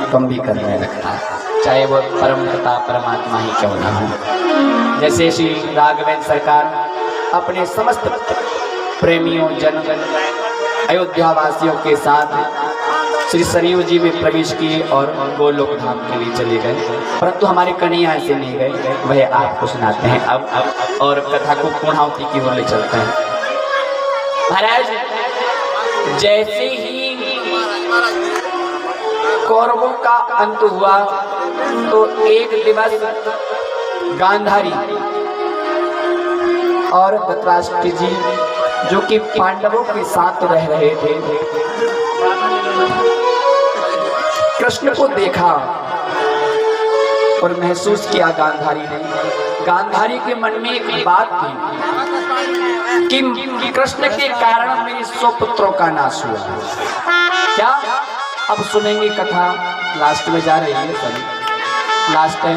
हुक्म भी करने लगता है, चाहे वो परम पिता परमात्मा ही क्यों ना हो। जैसे श्री राघवेंद्र सरकार अपने समस्त प्रेमियों जन अयोध्या वासियों के साथ श्री सरयू जी में प्रवेश किए और गोलोक धाम के लिए चले गए, परंतु हमारे कन्हैया ऐसे नहीं गए। वह आपको सुनाते हैं अब और कथा को पूर्णाहुति की ओर ले चलते हैं। महाराज, जैसे ही कौरवों का अंत हुआ तो एक दिवस गांधारी और धृतराष्ट्र जी जो कि पांडवों के साथ रह रहे थे, कृष्ण को देखा और महसूस किया गांधारी ने। गांधारी के मन में एक बात थी कि कृष्ण के कारण मेरे 100 पुत्रों का नाश हुआ। क्या? अब सुनेंगे कथा, लास्ट में जा रही है, सभी लास्ट है।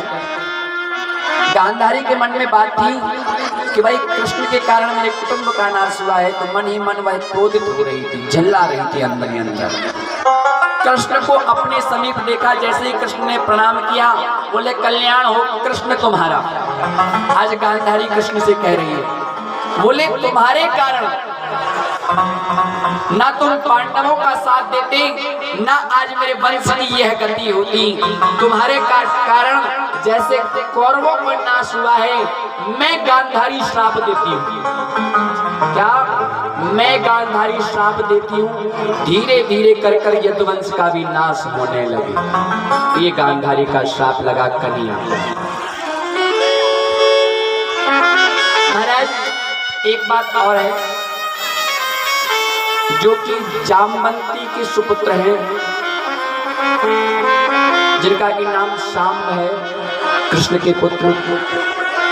गांधारी के मन में बात थी कि भाई कृष्ण के कारण मेरे कुटुंब का नाश हुआ है, तो मन ही मन वह क्रोधित हो रही थी, झल्ला रही थी अंदर ही अंदर। कृष्ण को अपने समीप देखा, जैसे ही कृष्ण ने प्रणाम किया, बोले कल्याण हो कृष्ण तुम्हारा। आज गांधारी कृष्ण से कह रही है, बोले तुम्हारे कारण ना तुम पांडवों का साथ देते, ना आज मेरे वंश की यह गति होती। तुम्हारे कारण जैसे कौरवों को नाश हुआ है, मैं गांधारी श्राप देती हूँ। क्या? मैं गांधारी श्राप देती हूँ, धीरे धीरे कर कर यदुवंश का भी नाश होने लगे। ये गांधारी का श्राप लगा कन्हैया। महाराज, एक बात और है, जो कि जामवंती के सुपुत्र हैं, जिनका कि नाम शाम्ब है, कृष्ण के पुत्र,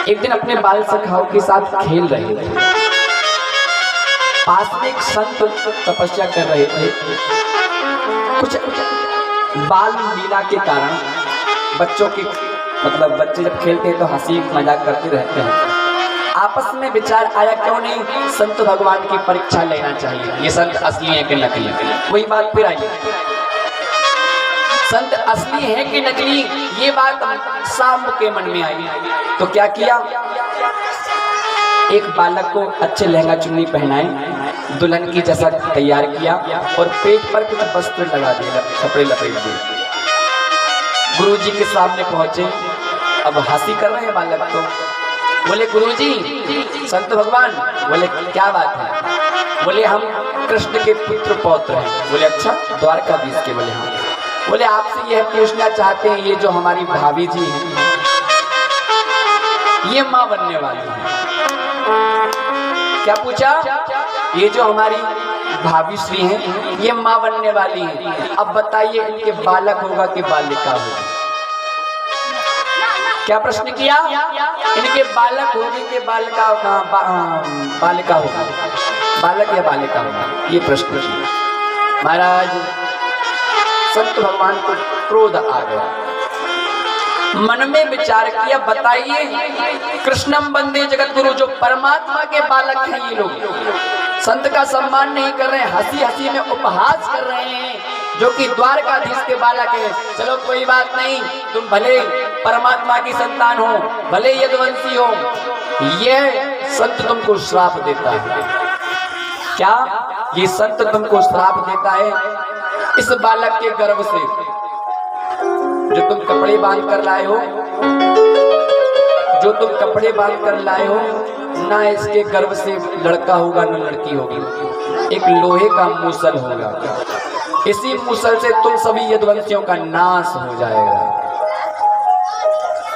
एक दिन अपने बाल सखाओं के साथ खेल रहे थे। पास में एक संत तपस्या कर रहे थे। कुछ बाल लीला के कारण बच्चों की बच्चे जब खेलते हैं तो हंसी मजाक करते रहते हैं। आपस में विचार आया, क्यों नहीं संत भगवान की परीक्षा लेना चाहिए, ये संत असली है कि नकली। वही बात फिर आई, संत असली है कि नकली, ये बात शाम्ब के मन में आई। तो क्या किया, एक बालक को अच्छे लहंगा चुन्नी पहनाए, दुल्हन की जैसा तैयार किया और पेट पर कुछ वस्त्र लगा दिए, कपड़े लपेट दिए। गुरुजी के सामने पहुंचे, अब हंसी कर रहे हैं बालक को। बोले गुरुजी, संत भगवान। बोले क्या बात है? बोले हम कृष्ण के पुत्र पौत्र हैं। बोले अच्छा, द्वारकाधीश के? बोले हाँ। बोले आपसे यह पूछना चाहते हैं, ये जो हमारी भाभी जी हैं, ये माँ बनने वाली है। क्या पूछा? ये जो हमारी भाभी श्री हैं, ये माँ बनने वाली हैं। अब बताइए इनके बालक होगा कि बालिका होगी? क्या प्रश्न किया? इनके बालक होगी कि बालिका होगा? बालिका होगा, बालक या बालिका होगा, ये प्रश्न किया। महाराज, संत भगवान को क्रोध आ गया, मन में विचार किया, बताइए कृष्णम वंदे जगत गुरु, जो परमात्मा के बालक हैं ये लोग संत का सम्मान नहीं कर रहे हैं, हंसी हंसी में उपहास कर रहे हैं, जो कि द्वारकाधीश के बालक है। चलो कोई बात नहीं, तुम भले परमात्मा की संतान हो, भले यदुवंशी हो, ये संत तुमको श्राप देता है। क्या? ये संत तुमको श्राप देता है इस बालक के गर्भ से, जो तुम कपड़े बांध कर लाए हो, जो तुम कपड़े बांध कर लाए हो, ना इसके गर्भ से लड़का होगा ना लड़की होगी, एक लोहे का मूसल होगा। इसी मूसल से तुम सभी यदुवंशियों का नाश हो जाएगा।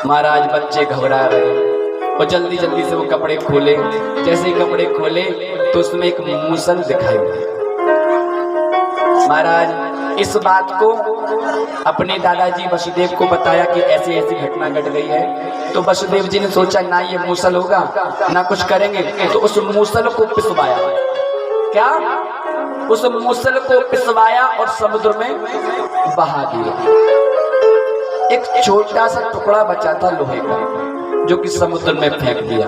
महाराज, बच्चे घबरा रहे और जल्दी जल्दी से वो कपड़े खोले। जैसे ही कपड़े खोले तो उसमें एक मूसल दिखाई दिया। महाराज, इस बात को अपने दादाजी वसुदेव को बताया कि ऐसी ऐसी घटना घट गई है। तो वसुदेव जी ने सोचा, ना ये मूसल होगा ना कुछ करेंगे, तो उस मूसल को पिसवाया। क्या? उस मूसल को पिसवाया और समुद्र में बहा दिया। एक छोटा सा टुकड़ा बचा था लोहे का, जो कि समुद्र में फेंक दिया।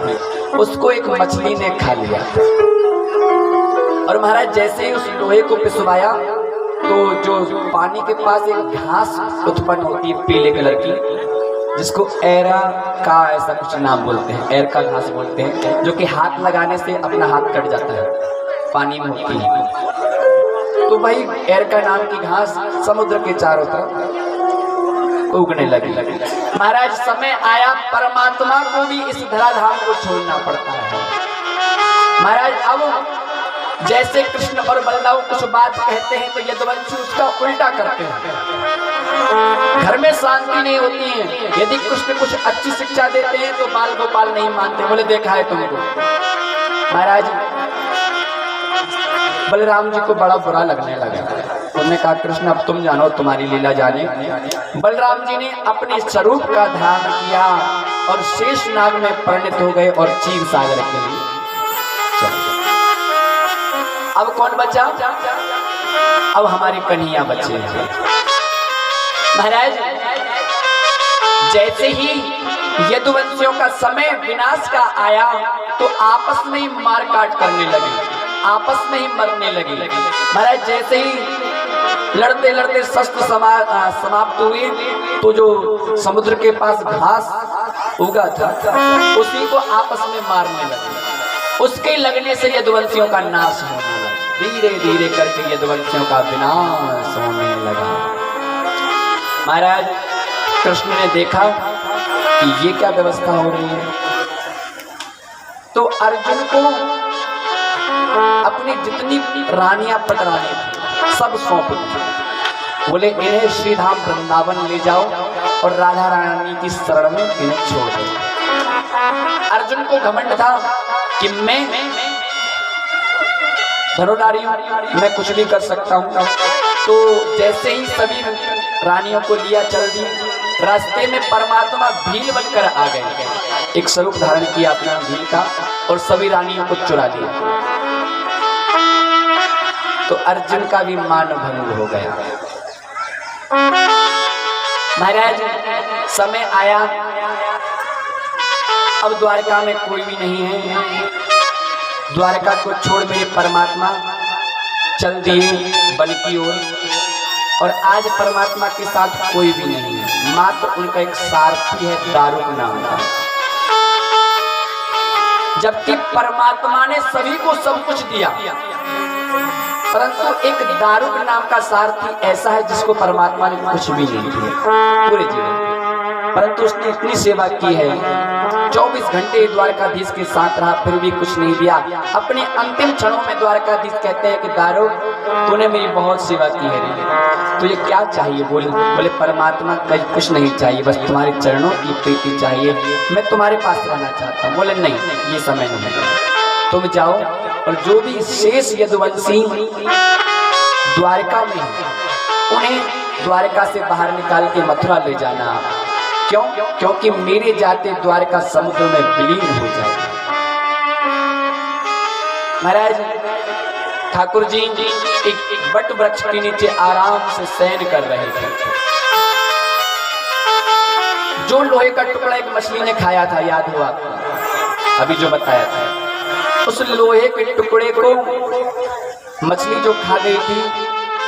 उसको एक मछली ने खा लिया। और महाराज, जैसे ही उस लोहे को पिसवाया, तो जो पानी के पास एक घास उत्पन्न होती है पीले कलर की, जिसको एरा का ऐसा कुछ नाम बोलते हैं, एर का घास बोलते हैं, जो कि हाथ लगाने से अपना हाथ कट जाता है, पानी में होती है। तो भाई एर का नाम की घास समुद्र के चारों तरफ उगने लगी। महाराज समय आया परमात्मा को भी इस धराधाम को छोड़ना पड़ता है। महाराज अब जैसे कृष्ण और बलराम कुछ बात कहते हैं तो यदुवंशी उसका उल्टा करते हैं। घर में शांति नहीं होती है। यदि कृष्ण कुछ अच्छी शिक्षा देते हैं तो बाल गोपाल नहीं मानते, बोले देखा है तुमको। महाराज बलराम जी को बड़ा बुरा लगने लगा। उन्होंने कहा कृष्ण अब तुम जानो, तुम्हारी लीला जाने। बलराम जी ने अपने स्वरूप का ध्यान किया और शेष नाग में परिणत हो गए और क्षीर सागर के लिए चले। अब कौन बचा? अब हमारी कन्हैया बचे। महाराज जैसे ही यदुवंशियों का समय विनाश का आया तो आपस में ही मार काट करने लगे, आपस में ही मरने लगे। महाराज जैसे ही लड़ते लड़ते शस्त्र समाप्त हुए तो जो समुद्र के पास घास उगा था उसी को आपस में मारने लगे। उसके लगने से यदुवंशियों का नाश होने लगा। धीरे धीरे करके यदुवंशियों का विनाश होने लगा। महाराज कृष्ण ने देखा कि ये क्या व्यवस्था हो रही है, तो अर्जुन को अपनी जितनी रानियां पटरानी थी सब सौंप दी। बोले इन्हें श्रीधाम वृंदावन ले जाओ और राधा रानी की शरण में इन्हें छोड़ दो। अर्जुन को घमंड था कि मैं धनुर्धारी हूं, मैं कुछ भी कर सकता हूं। तो जैसे ही सभी रानियों को लिया चल दी, रास्ते में परमात्मा भील बनकर आ गए। एक स्वरूप धारण किया अपना भील का और सभी रानियों को चुरा लिया। तो अर्जुन का भी मान भंग हो गया। महाराज समय आया, अब द्वारका में कोई भी नहीं है। द्वारका को छोड़ मेरे परमात्मा चल दिए वन की ओर, और आज परमात्मा के साथ कोई भी नहीं है, मात्र उनका एक सारथी है दारुक नाम का। जबकि परमात्मा ने सभी को सब कुछ दिया, परंतु एक दारुक नाम का सारथी ऐसा है जिसको परमात्मा ने कुछ भी नहीं दिया पूरे जीवन, परंतु उसने इतनी सेवा की है। 24 घंटे द्वारकाधीश के साथ रहा, फिर भी कुछ नहीं दिया। अपने अंतिम क्षणों में द्वारकाधीश कहते हैं कि दारुक तूने मेरी बहुत सेवा की है, तुझे क्या चाहिए? बोले परमात्मा कुछ नहीं चाहिए, बस तुम्हारे चरणों की प्रीति चाहिए, मैं तुम्हारे पास रहना चाहता हूँ। बोले नहीं, ये समय नहीं है, तुम जाओ और जो भी शेष यदुवंशी द्वारका में उन्हें द्वारका से बाहर निकाल के मथुरा ले जाना। क्यों? क्योंकि मेरे जाते द्वारका समुद्र में विलीन हो जाए। महाराज ठाकुर जी एक बट वृक्ष के नीचे आराम से शयन कर रहे थे। जो लोहे का टुकड़ा एक मछली ने खाया था, याद हुआ अभी जो बताया था, उस लोहे के टुकड़े को मछली जो खा गई थी,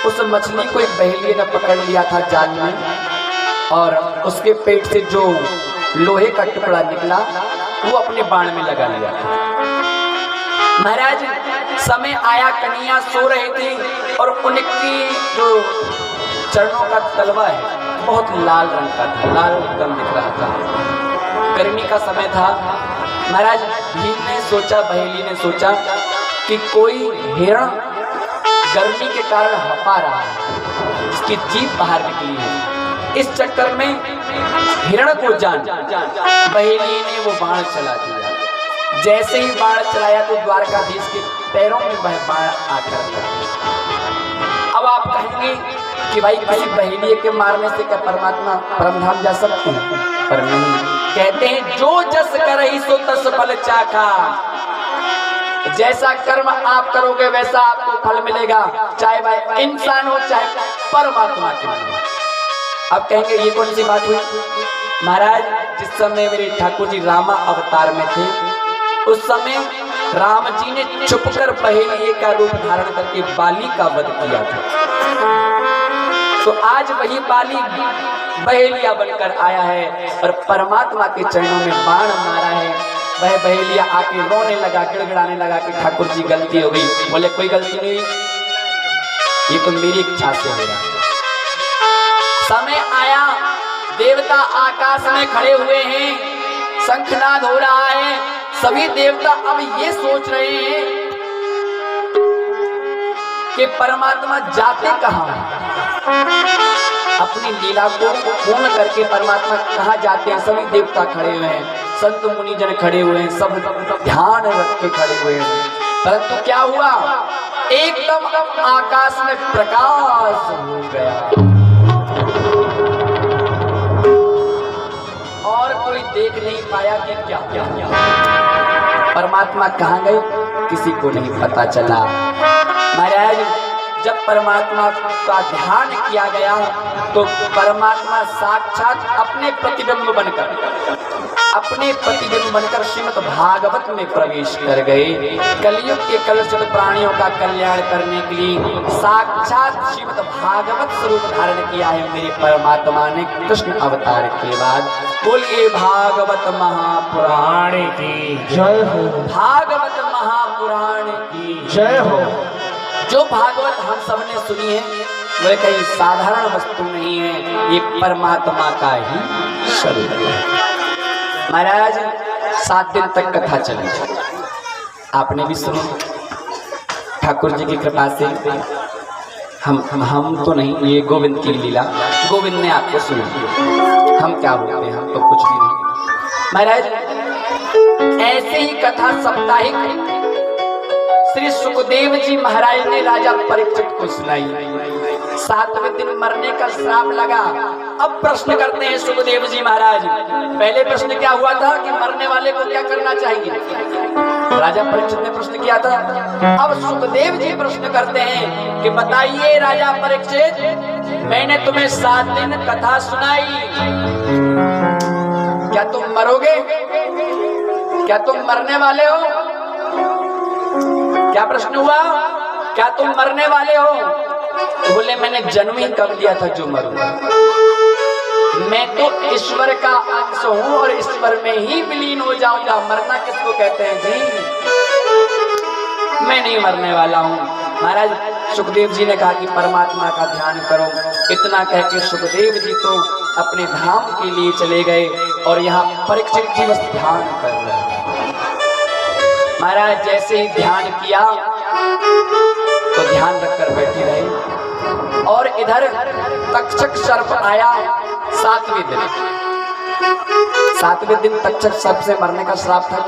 उस मछली को एक बहेलिये ने पकड़ लिया था जाल में, और उसके पेट से जो लोहे का टुकड़ा निकला वो अपने बाण में लगा लिया था। महाराज समय आया, कन्हैया सो रहे थे और उनकी जो चरणों का तलवा है बहुत लाल रंग का था, लाल एकदम दिख रहा था। गर्मी का समय था। महाराज भील ने सोचा, बहेली ने सोचा कि कोई हिरण गर्मी के कारण हपा रहा है, इसकी जीभ बाहर निकली है। इस चक्कर में हिरण को जान बहेली ने वो बाण चला दिया। जैसे ही बाण चलाया तो द्वारकाधीश के पैरों में वह बाण आकर लगा। अब आप कहेंगे कि भाई किसी बहेलिये के मारने से क्या परमात्मा परमधाम जा सकते हैं? पर नहीं, कहते हैं जो जस करहि सो तस फल चाखा। जैसा कर्म आप करोगे वैसा आपको फल मिलेगा, चाहे वह इंसान हो चाहे परमात्मा के मन। अब कहेंगे ये कौन सी बात हुई? महाराज जिस समय मेरे ठाकुर जी रामा अवतार में थे, उस समय राम जी ने छुपकर बहेलिये का रूप धारण करके बाली का वध किया था। तो आज वही बाली बहेलिया बनकर आया है और परमात्मा के चरणों में बाण मारा है। वह बहेलिया आके रोने लगा, गिड़गिड़ाने लगा कि ठाकुर जी गलती हो गई। बोले कोई गलती नहीं, ये तो मेरी इच्छा से हो रहा। समय आया, देवता आकाश में खड़े हुए हैं, शंखनाद हो रहा है। सभी देवता अब ये सोच रहे हैं कि परमात्मा जाते कहाँ हैं, अपनी लीला को पूर्ण करके परमात्मा कहाँ जाते हैं। सभी देवता खड़े हुए हैं, संत मुनिजन खड़े हुए हैं, सब ध्यान रख के खड़े हुए हैं। परंतु क्या हुआ, एकदम आकाश में प्रकाश हो गया और कोई देख नहीं पाया कि क्या क्या क्या परमात्मा कहाँ गए, किसी को नहीं पता चला। महाराज जब परमात्मा का ध्यान किया गया तो परमात्मा साक्षात अपने प्रतिबिंब बनकर श्रीमद् भागवत में प्रवेश कर गए। कलयुग के कलुषित प्राणियों का कल्याण करने के लिए साक्षात श्रीमद् भागवत स्वरूप धारण किया है मेरे परमात्मा ने कृष्ण अवतार के बाद। बोलिए भागवत महापुराण की जय हो, भागवत महापुराण की जय हो। जो भागवत हम सब ने सुनी है वह कहीं साधारण वस्तु नहीं है, ये परमात्मा का ही स्वरूप है। महाराज 7 दिन तक कथा चली, आपने भी सुनी। ठाकुर जी की कृपा से हम तो नहीं, ये गोविंद की लीला, गोविंद ने आपको सुनी। हम क्या बोलते हैं, हम तो कुछ भी नहीं। महाराज ऐसे ही कथा साप्ताहिक श्री सुखदेव जी महाराज ने राजा परीक्षित को सुनाई। 7वें दिन मरने का श्राप लगा। अब प्रश्न करते हैं सुखदेव जी महाराज। पहले प्रश्न क्या हुआ था कि मरने वाले को क्या करना चाहिए, राजा परीक्षित ने प्रश्न किया था। अब सुखदेव जी प्रश्न करते हैं कि बताइए राजा परीक्षित, मैंने तुम्हें 7 दिन कथा सुनाई, क्या तुम मरोगे, क्या तुम मरने वाले हो? क्या प्रश्न हुआ, क्या तुम मरने वाले हो? तो बोले मैंने जन्म ही कब लिया था जो मरूंगा, मैं तो ईश्वर का अंश हूं और ईश्वर में ही विलीन हो जाऊंगा। मरना किसको कहते हैं जी, मैं नहीं मरने वाला हूं। महाराज सुखदेव जी ने कहा कि परमात्मा का ध्यान करो। इतना कह के सुखदेव जी तो अपने धाम के लिए चले गए और यहाँ परीक्षित जी बस ध्यान कर रहे हैं। महाराज जैसे ही ध्यान किया तो ध्यान रखकर बैठे रहे और इधर तक्षक सर्प आया। 7वें दिन तक्षक सर्प से मरने का श्राप था।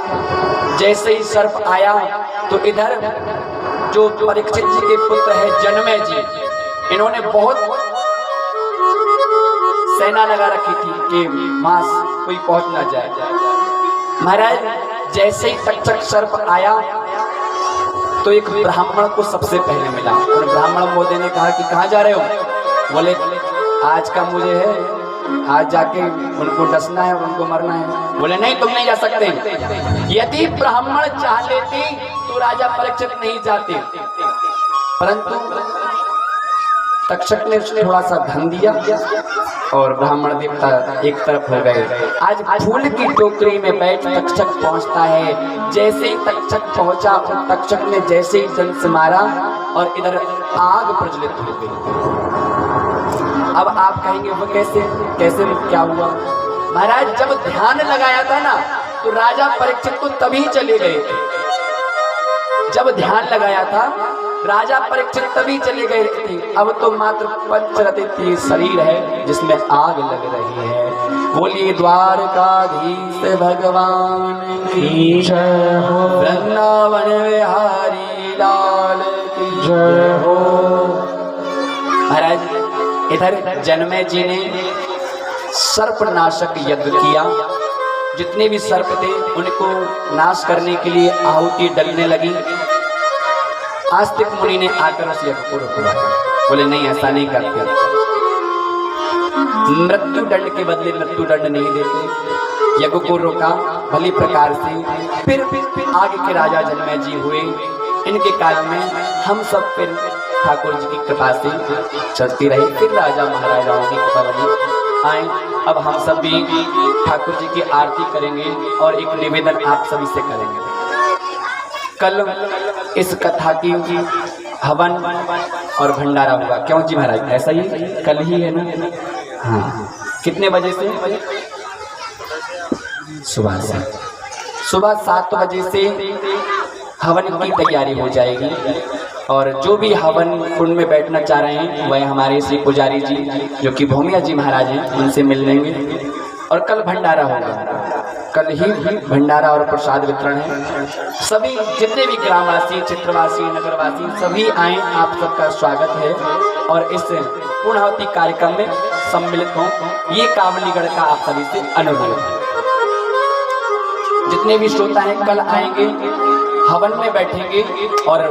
जैसे ही सर्प आया तो इधर जो परीक्षित जी के पुत्र है जनमेजय जी, इन्होंने बहुत सेना लगा रखी थी कि मां कोई पहुंच ना जाए। महाराज जैसे ही तक्षक सर्प आया तो एक ब्राह्मण को सबसे पहले मिला। और ब्राह्मण मोदी ने कहा कि कहाँ जा रहे हो? बोले आज का मुझे है, आज जाके उनको डसना है, उनको मरना है। बोले नहीं तुम नहीं जा सकते। यदि ब्राह्मण चाह लेते तो राजा परीक्षित नहीं जाते, परंतु तक्षक ने उसने थोड़ा सा धन दिया और ब्राह्मण देवता एक तरफ हो गए। आज फूल की टोकरी में बैठ तक्षक पहुंचता है। जैसे ही तक्षक पहुंचा और तक्षक ने जैसे ही जन से मारा और इधर आग प्रज्वलित हो गई। अब आप कहेंगे वो कैसे कैसे क्या हुआ? महाराज जब ध्यान लगाया था ना तो राजा परीक्षित को तभी चले गए थे। जब ध्यान लगाया था राजा परीक्षित तभी चले गए थे। अब तो मात्र पंचरथी शरीर है जिसमें आग लग रही है। बोलिए द्वारकाधीश भगवान की जय हो, वृंदावन बिहारी लाल की जय हो। महाराज इधर जनमेजय जी ने सर्पनाशक यज्ञ किया। जितने भी सर्प थे उनको नाश करने के लिए आहुति डलने लगी। आस्तिक मुनि ने आकर उस यज्ञ को रोका। बोले नहीं ऐसा नहीं करते, मृत्यु दंड के बदले मृत्यु दंड नहीं देते। यज्ञ को रोका भली प्रकार से। फिर आगे के राजा जनमेजय जी हुए। इनके काल में हम सब फिर ठाकुर जी की कृपा से चलती रही, फिर राजा महाराजाओं की कृपा बनी। आए अब हम सब भी ठाकुर जी की आरती करेंगे और एक निवेदन आप सभी से करेंगे। कल इस कथा की हवन और भंडारा हुआ, क्यों जी महाराज? ऐसा ही कल ही है ना? हाँ। कितने बजे से? सुबह से। सुबह 7 बजे से हवन की तैयारी हो जाएगी और जो भी हवन कुंड में बैठना चाह रहे हैं वह हमारे श्री पुजारी जी जो कि भूमिया जी महाराज हैं उनसे मिल लेंगे। और कल भंडारा होगा, कल ही भंडारा और प्रसाद वितरण है। सभी जितने भी ग्रामवासी, चित्रवासी, नगरवासी सभी आए, आप सबका स्वागत है और इस पूर्णाहुति कार्यक्रम में सम्मिलित हों, ये कावलीगढ़ का आप सभी से अनुरोध है। जितने भी श्रोता हैं कल आएंगे, हवन में बैठेंगे और